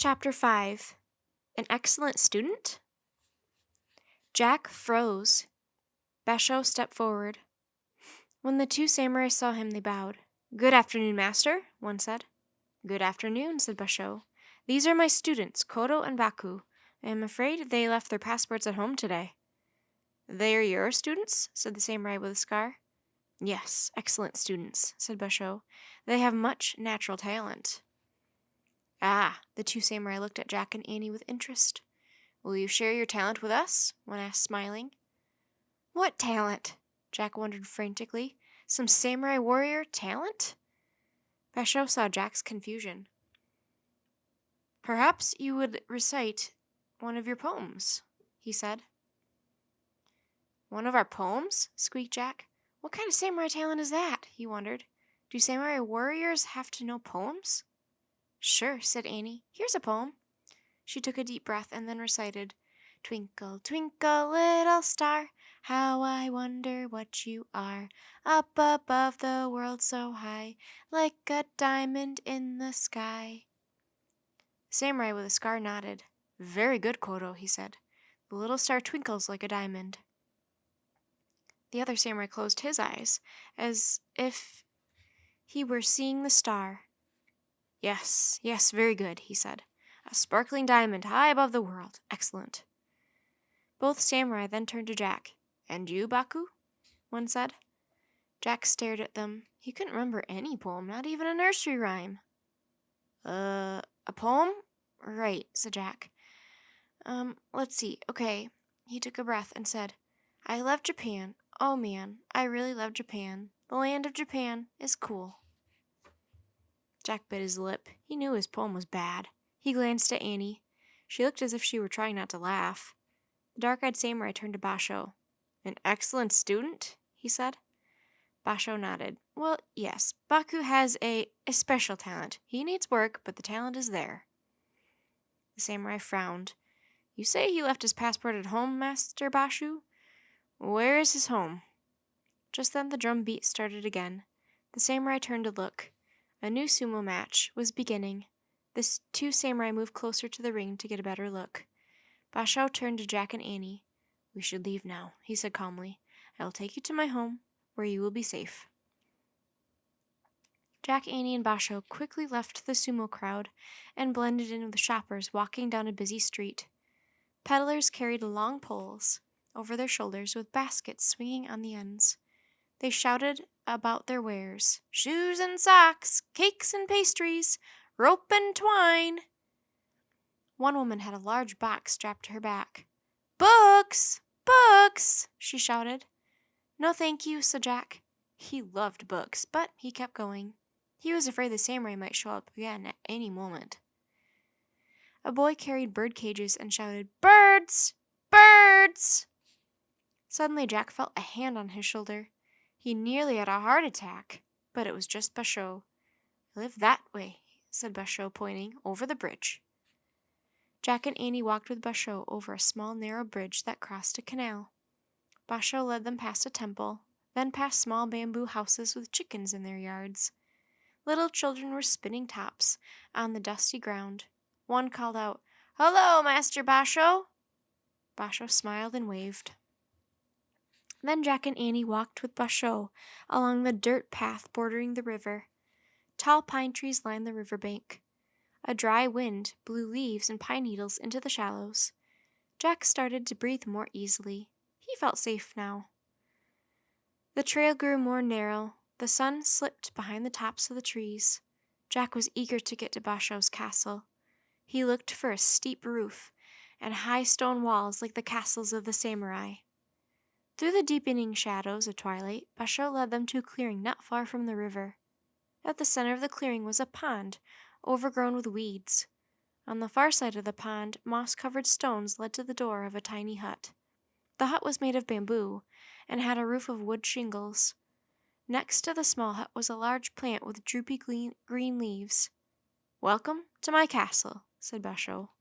Chapter 5. An Excellent Student? Jack froze. Basho stepped forward. When the two samurai saw him, they bowed. "Good afternoon, master," one said. "Good afternoon," said Basho. "These are my students, Kodo and Baku. I am afraid they left their passports at home today." "They are your students?" said the samurai with a scar. "Yes, excellent students," said Basho. "They have much natural talent." "Ah!" The two samurai looked at Jack and Annie with interest. "Will you share your talent with us?" one asked, smiling. "What talent?" Jack wondered frantically. "Some samurai warrior talent?" Basho saw Jack's confusion. "Perhaps you would recite one of your poems," he said. "One of our poems?" squeaked Jack. "What kind of samurai talent is that?" he wondered. "Do samurai warriors have to know poems?" "Sure," said Annie. "Here's a poem." She took a deep breath and then recited, "Twinkle, twinkle, little star, how I wonder what you are, up above the world so high, like a diamond in the sky." The samurai with a scar nodded. "Very good, Kodo," he said. "The little star twinkles like a diamond." The other samurai closed his eyes, as if he were seeing the star. Yes, yes, very good," he said. "A sparkling diamond high above the world. Excellent." Both samurai then turned to Jack. "And you, Baku?" one said. Jack stared at them. He couldn't remember any poem, not even a nursery rhyme. A poem? Right," said Jack. Let's see. Okay." He took a breath and said, "I love Japan. Oh man, I really love Japan. The land of Japan is cool." Jack bit his lip. He knew his poem was bad. He glanced at Annie. She looked as if she were trying not to laugh. The dark-eyed samurai turned to Basho. "An excellent student?" he said. Basho nodded. "Well, yes. Baku has a special talent. He needs work, but the talent is there." The samurai frowned. "You say he left his passport at home, Master Basho? Where is his home?" Just then the drum beat started again. The samurai turned to look. A new sumo match was beginning. The two samurai moved closer to the ring to get a better look. Basho turned to Jack and Annie. "We should leave now," he said calmly. "I will take you to my home, where you will be safe." Jack, Annie, and Basho quickly left the sumo crowd and blended in with shoppers walking down a busy street. Peddlers carried long poles over their shoulders with baskets swinging on the ends. They shouted about their wares: "Shoes and socks, cakes and pastries, rope and twine." One woman had a large box strapped to her back. "Books! Books!" she shouted. "No, thank you," said Jack. He loved books, but he kept going. He was afraid the samurai might show up again at any moment. A boy carried bird cages and shouted, "Birds! Birds!" Suddenly Jack felt a hand on his shoulder. He nearly had a heart attack, but it was just Basho. "I live that way," said Basho, pointing, "over the bridge." Jack and Annie walked with Basho over a small narrow bridge that crossed a canal. Basho led them past a temple, then past small bamboo houses with chickens in their yards. Little children were spinning tops on the dusty ground. One called out, "Hello, Master Basho." Basho smiled and waved. Then Jack and Annie walked with Basho along the dirt path bordering the river. Tall pine trees lined the river bank. A dry wind blew leaves and pine needles into the shallows. Jack started to breathe more easily. He felt safe now. The trail grew more narrow. The sun slipped behind the tops of the trees. Jack was eager to get to Basho's castle. He looked for a steep roof and high stone walls like the castles of the samurai. Through the deepening shadows of twilight, Basho led them to a clearing not far from the river. At the center of the clearing was a pond, overgrown with weeds. On the far side of the pond, moss-covered stones led to the door of a tiny hut. The hut was made of bamboo and had a roof of wood shingles. Next to the small hut was a large plant with droopy green leaves. "Welcome to my castle," said Basho.